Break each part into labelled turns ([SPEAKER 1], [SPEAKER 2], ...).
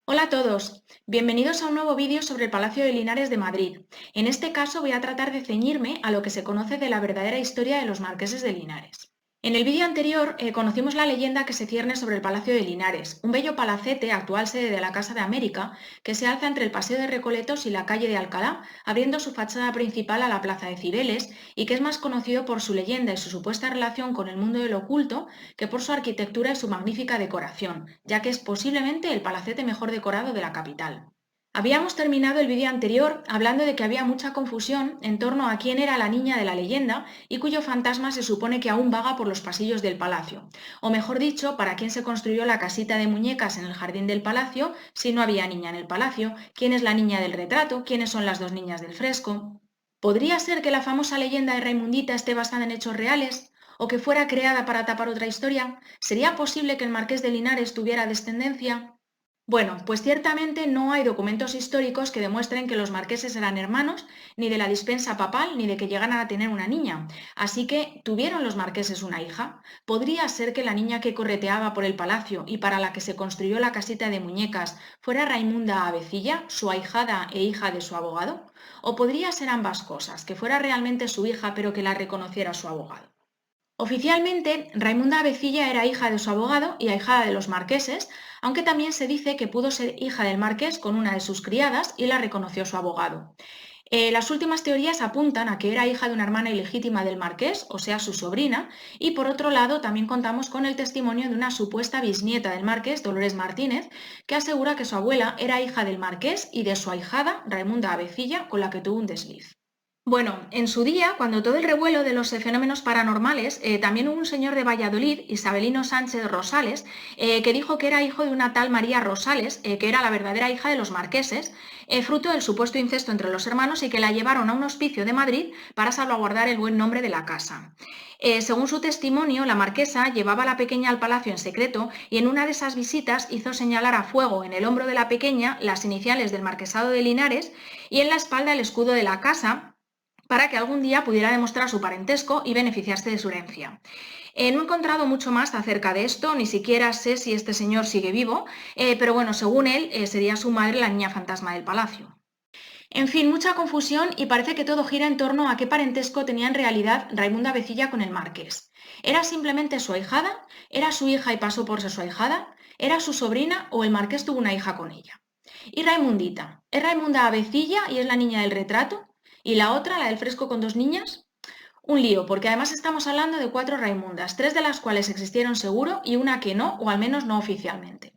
[SPEAKER 1] Hola a todos, bienvenidos a un nuevo vídeo sobre el Palacio de Linares de Madrid. En este caso voy a tratar de ceñirme a lo que se conoce de la verdadera historia de los marqueses de Linares. En el vídeo anterior conocimos la leyenda que se cierne sobre el Palacio de Linares, un bello palacete, actual sede de la Casa de América, que se alza entre el Paseo de Recoletos y la calle de Alcalá, abriendo su fachada principal a la Plaza de Cibeles, y que es más conocido por su leyenda y su supuesta relación con el mundo del oculto que por su arquitectura y su magnífica decoración, ya que es posiblemente el palacete mejor decorado de la capital. Habíamos terminado el vídeo anterior hablando de que había mucha confusión en torno a quién era la niña de la leyenda y cuyo fantasma se supone que aún vaga por los pasillos del palacio, o mejor dicho, para quién se construyó la casita de muñecas en el jardín del palacio si no había niña en el palacio, quién es la niña del retrato, quiénes son las dos niñas del fresco. ¿Podría ser que la famosa leyenda de Raimundita esté basada en hechos reales? ¿O que fuera creada para tapar otra historia? ¿Sería posible que el marqués de Linares tuviera descendencia? Bueno, pues ciertamente no hay documentos históricos que demuestren que los marqueses eran hermanos, ni de la dispensa papal, ni de que llegaran a tener una niña. Así que, ¿tuvieron los marqueses una hija? ¿Podría ser que la niña que correteaba por el palacio y para la que se construyó la casita de muñecas fuera Raimunda Avecilla, su ahijada e hija de su abogado? ¿O podría ser ambas cosas, que fuera realmente su hija pero que la reconociera su abogado? Oficialmente, Raimunda Avecilla era hija de su abogado y ahijada de los marqueses, aunque también se dice que pudo ser hija del marqués con una de sus criadas y la reconoció su abogado. Las últimas teorías apuntan a que era hija de una hermana ilegítima del marqués, o sea, su sobrina, y por otro lado también contamos con el testimonio de una supuesta bisnieta del marqués, Dolores Martínez, que asegura que su abuela era hija del marqués y de su ahijada, Raimunda Avecilla, con la que tuvo un desliz. Bueno, en su día, cuando todo el revuelo de los fenómenos paranormales, también hubo un señor de Valladolid, Isabelino Sánchez Rosales, que dijo que era hijo de una tal María Rosales, que era la verdadera hija de los marqueses, fruto del supuesto incesto entre los hermanos y que la llevaron a un hospicio de Madrid para salvaguardar el buen nombre de la casa. Según su testimonio, la marquesa llevaba a la pequeña al palacio en secreto y en una de esas visitas hizo señalar a fuego en el hombro de la pequeña las iniciales del marquesado de Linares y en la espalda el escudo de la casa para que algún día pudiera demostrar su parentesco y beneficiarse de su herencia. No he encontrado mucho más acerca de esto, ni siquiera sé si este señor sigue vivo, pero bueno, según él, sería su madre la niña fantasma del palacio. En fin, mucha confusión y parece que todo gira en torno a qué parentesco tenía en realidad Raimunda Vecilla con el marqués. ¿Era simplemente su ahijada? ¿Era su hija y pasó por ser su ahijada? ¿Era su sobrina o el marqués tuvo una hija con ella? ¿Y Raimundita? ¿Es Raimunda Avecilla y es la niña del retrato? ¿Y la otra, la del fresco con dos niñas? Un lío, porque además estamos hablando de cuatro Raimundas, tres de las cuales existieron seguro y una que no, o al menos no oficialmente.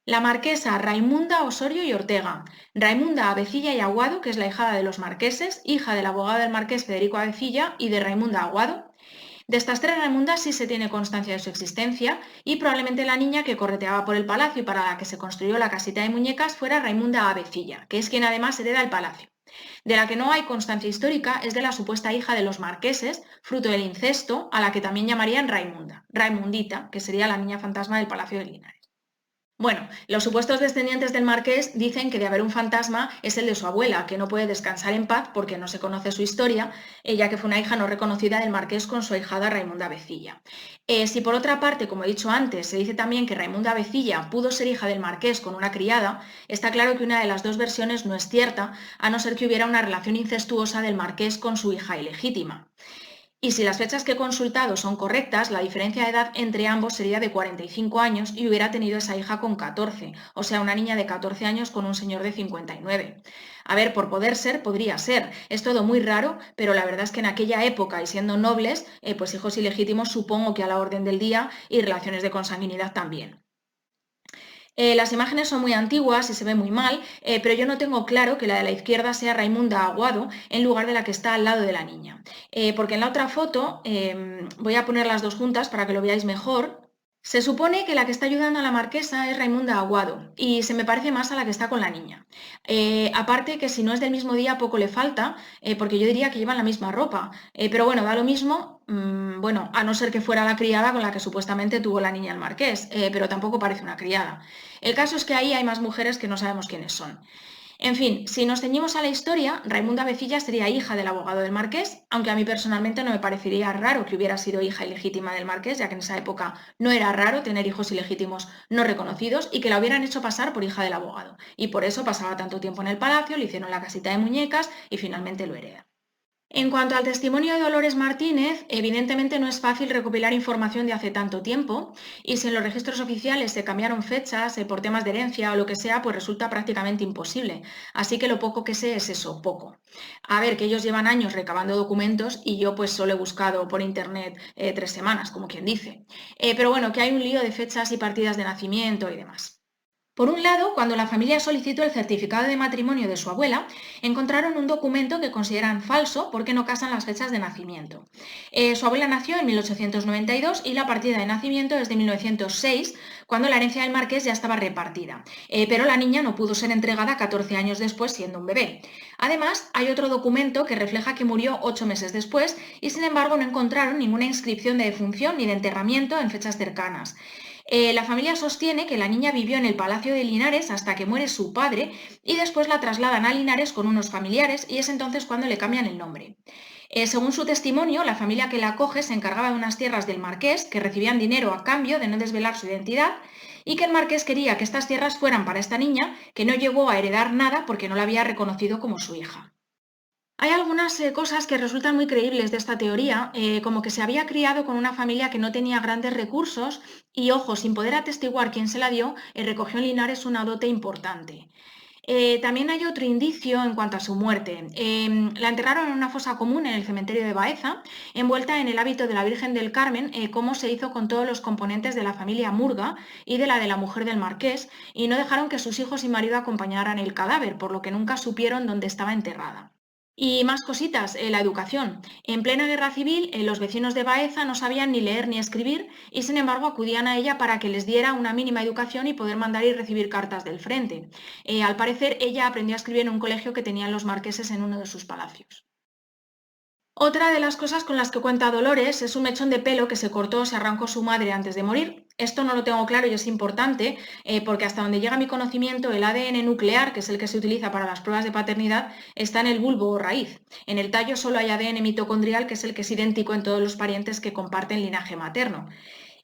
[SPEAKER 1] La marquesa Raimunda Osorio y Ortega, Raimunda Avecilla y Aguado, que es la hijada de los marqueses, hija del abogado del marqués Federico Avecilla y de Raimunda Aguado. De estas tres Raimundas sí se tiene constancia de su existencia y probablemente la niña que correteaba por el palacio y para la que se construyó la casita de muñecas fuera Raimunda Avecilla, que es quien además hereda el palacio. De la que no hay constancia histórica es de la supuesta hija de los marqueses, fruto del incesto, a la que también llamarían Raimunda, Raimundita, que sería la niña fantasma del Palacio de Linares. Bueno, los supuestos descendientes del marqués dicen que de haber un fantasma es el de su abuela, que no puede descansar en paz porque no se conoce su historia, ya que fue una hija no reconocida del marqués con su ahijada Raimunda Vecilla. Si por otra parte, como he dicho antes, se dice también que Raimunda Vecilla pudo ser hija del marqués con una criada, está claro que una de las dos versiones no es cierta, a no ser que hubiera una relación incestuosa del marqués con su hija ilegítima. Y si las fechas que he consultado son correctas, la diferencia de edad entre ambos sería de 45 años y hubiera tenido esa hija con 14, o sea, una niña de 14 años con un señor de 59. A ver, por poder ser, podría ser. Es todo muy raro, pero la verdad es que en aquella época y siendo nobles, pues hijos ilegítimos supongo que a la orden del día y relaciones de consanguinidad también. Las imágenes son muy antiguas y se ve muy mal, pero yo no tengo claro que la de la izquierda sea Raimunda Aguado en lugar de la que está al lado de la niña. Porque en la otra foto, voy a poner las dos juntas para que lo veáis mejor. Se supone que la que está ayudando a la marquesa es Raimunda Aguado y se me parece más a la que está con la niña. Aparte que si no es del mismo día poco le falta, porque yo diría que llevan la misma ropa. Pero bueno, da lo mismo, bueno, a no ser que fuera la criada con la que supuestamente tuvo la niña el marqués, pero tampoco parece una criada. El caso es que ahí hay más mujeres que no sabemos quiénes son. En fin, si nos ceñimos a la historia, Raimunda Vecilla sería hija del abogado del marqués, aunque a mí personalmente no me parecería raro que hubiera sido hija ilegítima del marqués, ya que en esa época no era raro tener hijos ilegítimos no reconocidos y que la hubieran hecho pasar por hija del abogado. Y por eso pasaba tanto tiempo en el palacio, le hicieron la casita de muñecas y finalmente lo hereda. En cuanto al testimonio de Dolores Martínez, evidentemente no es fácil recopilar información de hace tanto tiempo y si en los registros oficiales se cambiaron fechas por temas de herencia o lo que sea, pues resulta prácticamente imposible. Así que lo poco que sé es eso, poco. A ver, que ellos llevan años recabando documentos y yo pues solo he buscado por internet 3 semanas, como quien dice. Pero bueno, que hay un lío de fechas y partidas de nacimiento y demás. Por un lado, cuando la familia solicitó el certificado de matrimonio de su abuela, encontraron un documento que consideran falso porque no casan las fechas de nacimiento. Su abuela nació en 1892 y la partida de nacimiento es de 1906, cuando la herencia del marqués ya estaba repartida. Pero la niña no pudo ser entregada 14 años después siendo un bebé. Además, hay otro documento que refleja que murió 8 meses después y sin embargo no encontraron ninguna inscripción de defunción ni de enterramiento en fechas cercanas. La familia sostiene que la niña vivió en el Palacio de Linares hasta que muere su padre y después la trasladan a Linares con unos familiares y es entonces cuando le cambian el nombre. Según su testimonio, la familia que la acoge se encargaba de unas tierras del marqués que recibían dinero a cambio de no desvelar su identidad y que el marqués quería que estas tierras fueran para esta niña que no llegó a heredar nada porque no la había reconocido como su hija. Hay algunas cosas que resultan muy creíbles de esta teoría, como que se había criado con una familia que no tenía grandes recursos y, ojo, sin poder atestiguar quién se la dio, recogió en Linares una dote importante. También hay otro indicio en cuanto a su muerte. La enterraron en una fosa común en el cementerio de Baeza, envuelta en el hábito de la Virgen del Carmen, como se hizo con todos los componentes de la familia Murga y de la mujer del marqués, y no dejaron que sus hijos y marido acompañaran el cadáver, por lo que nunca supieron dónde estaba enterrada. Y más cositas, la educación. En plena guerra civil, los vecinos de Baeza no sabían ni leer ni escribir y sin embargo acudían a ella para que les diera una mínima educación y poder mandar y recibir cartas del frente. Al parecer, ella aprendió a escribir en un colegio que tenían los marqueses en uno de sus palacios. Otra de las cosas con las que cuenta Dolores es un mechón de pelo que se cortó o se arrancó su madre antes de morir. Esto no lo tengo claro y es importante porque hasta donde llega mi conocimiento el ADN nuclear, que es el que se utiliza para las pruebas de paternidad, está en el bulbo o raíz. En el tallo solo hay ADN mitocondrial, que es el que es idéntico en todos los parientes que comparten linaje materno.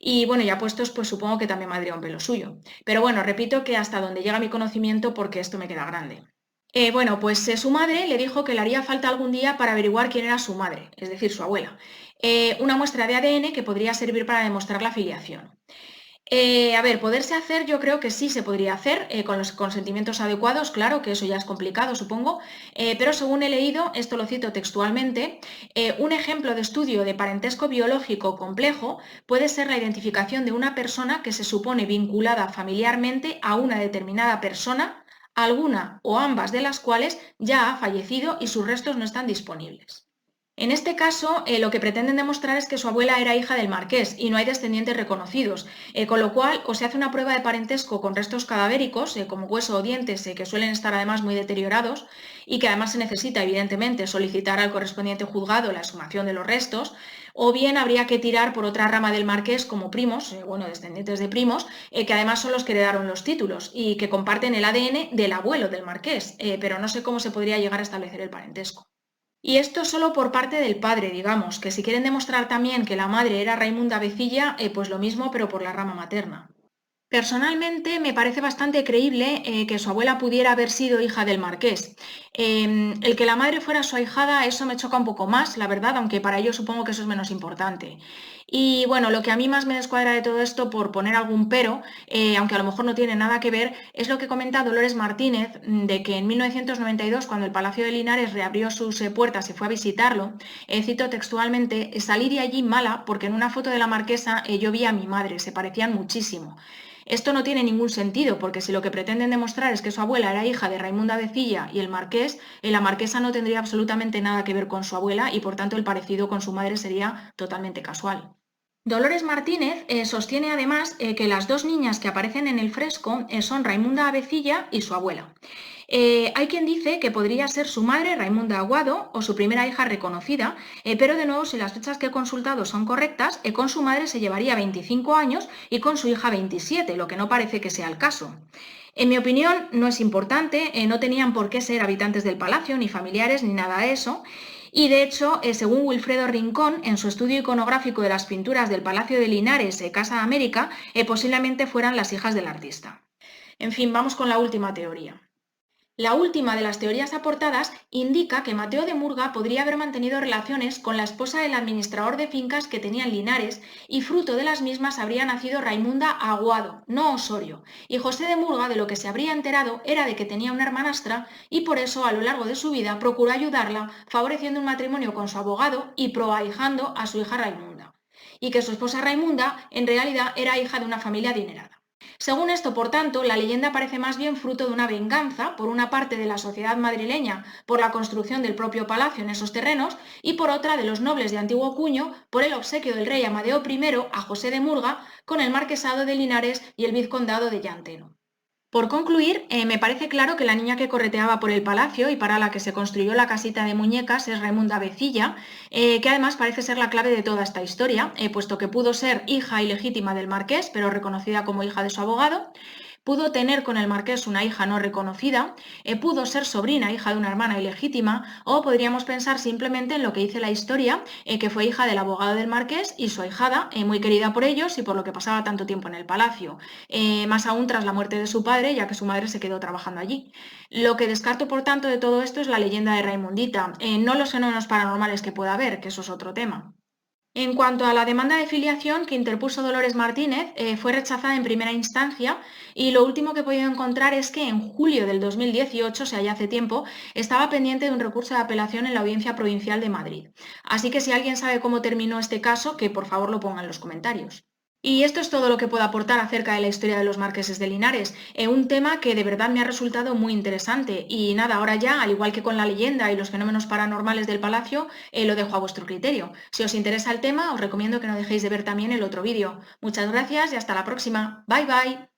[SPEAKER 1] Y bueno, ya puestos, pues supongo que también me habría un pelo suyo. Pero bueno, repito que hasta donde llega mi conocimiento porque esto me queda grande. Bueno, pues su madre le dijo que le haría falta algún día para averiguar quién era su madre, es decir, su abuela. Una muestra de ADN que podría servir para demostrar la filiación. A ver, poderse hacer, yo creo que sí se podría hacer, con los consentimientos adecuados, claro que eso ya es complicado, supongo, pero según he leído, esto lo cito textualmente, un ejemplo de estudio de parentesco biológico complejo puede ser la identificación de una persona que se supone vinculada familiarmente a una determinada persona, alguna o ambas de las cuales ya ha fallecido y sus restos no están disponibles. En este caso, lo que pretenden demostrar es que su abuela era hija del marqués y no hay descendientes reconocidos, con lo cual o se hace una prueba de parentesco con restos cadavéricos, como hueso o dientes, que suelen estar además muy deteriorados y que además se necesita evidentemente solicitar al correspondiente juzgado la exhumación de los restos, o bien habría que tirar por otra rama del marqués como primos, bueno, descendientes de primos, que además son los que heredaron los títulos y que comparten el ADN del abuelo del marqués, pero no sé cómo se podría llegar a establecer el parentesco. Y esto solo por parte del padre, digamos, que si quieren demostrar también que la madre era Raimunda Vecilla, pues lo mismo, pero por la rama materna. Personalmente me parece bastante creíble que su abuela pudiera haber sido hija del marqués. El que la madre fuera su ahijada, eso me choca un poco más, la verdad, aunque para ello supongo que eso es menos importante. Y bueno, lo que a mí más me descuadra de todo esto, por poner algún pero, aunque a lo mejor no tiene nada que ver, es lo que comenta Dolores Martínez, de que en 1992, cuando el Palacio de Linares reabrió sus puertas y fue a visitarlo, cito textualmente, salí de allí mala porque en una foto de la marquesa yo vi a mi madre, se parecían muchísimo. Esto no tiene ningún sentido, porque si lo que pretenden demostrar es que su abuela era hija de Raimunda Vecilla y el marqués, la marquesa no tendría absolutamente nada que ver con su abuela y por tanto el parecido con su madre sería totalmente casual. Dolores Martínez sostiene además que las dos niñas que aparecen en el fresco son Raimunda Vecilla y su abuela. Hay quien dice que podría ser su madre, Raimunda Aguado, o su primera hija reconocida, pero de nuevo, si las fechas que he consultado son correctas, con su madre se llevaría 25 años y con su hija 27, lo que no parece que sea el caso. En mi opinión, no es importante, no tenían por qué ser habitantes del palacio, ni familiares, ni nada de eso. Y de hecho, según Wilfredo Rincón, en su estudio iconográfico de las pinturas del Palacio de Linares, Casa de América, posiblemente fueran las hijas del artista. En fin, vamos con la última teoría. La última de las teorías aportadas indica que Mateo de Murga podría haber mantenido relaciones con la esposa del administrador de fincas que tenía en Linares y fruto de las mismas habría nacido Raimunda Aguado, no Osorio, y José de Murga de lo que se habría enterado era de que tenía una hermanastra y por eso a lo largo de su vida procuró ayudarla favoreciendo un matrimonio con su abogado y proahijando a su hija Raimunda, y que su esposa Raimunda en realidad era hija de una familia adinerada. Según esto, por tanto, la leyenda parece más bien fruto de una venganza por una parte de la sociedad madrileña por la construcción del propio palacio en esos terrenos y por otra de los nobles de antiguo cuño por el obsequio del rey Amadeo I a José de Murga con el marquesado de Linares y el vizcondado de Llanteno. Por concluir, me parece claro que la niña que correteaba por el palacio y para la que se construyó la casita de muñecas es Raimunda Vecilla, que además parece ser la clave de toda esta historia, puesto que pudo ser hija ilegítima del marqués, pero reconocida como hija de su abogado, pudo tener con el marqués una hija no reconocida, pudo ser sobrina, hija de una hermana ilegítima, o podríamos pensar simplemente en lo que dice la historia, que fue hija del abogado del marqués y su ahijada, muy querida por ellos y por lo que pasaba tanto tiempo en el palacio, más aún tras la muerte de su padre, ya que su madre se quedó trabajando allí. Lo que descarto, por tanto, de todo esto es la leyenda de Raimundita, no los fenómenos paranormales que pueda haber, que eso es otro tema. En cuanto a la demanda de filiación que interpuso Dolores Martínez, fue rechazada en primera instancia y lo último que he podido encontrar es que en julio del 2018, o sea, ya hace tiempo, estaba pendiente de un recurso de apelación en la Audiencia Provincial de Madrid. Así que si alguien sabe cómo terminó este caso, que por favor lo ponga en los comentarios. Y esto es todo lo que puedo aportar acerca de la historia de los marqueses de Linares, un tema que de verdad me ha resultado muy interesante. Y nada, ahora ya, al igual que con la leyenda y los fenómenos paranormales del palacio, lo dejo a vuestro criterio. Si os interesa el tema, os recomiendo que no dejéis de ver también el otro vídeo. Muchas gracias y hasta la próxima. Bye bye.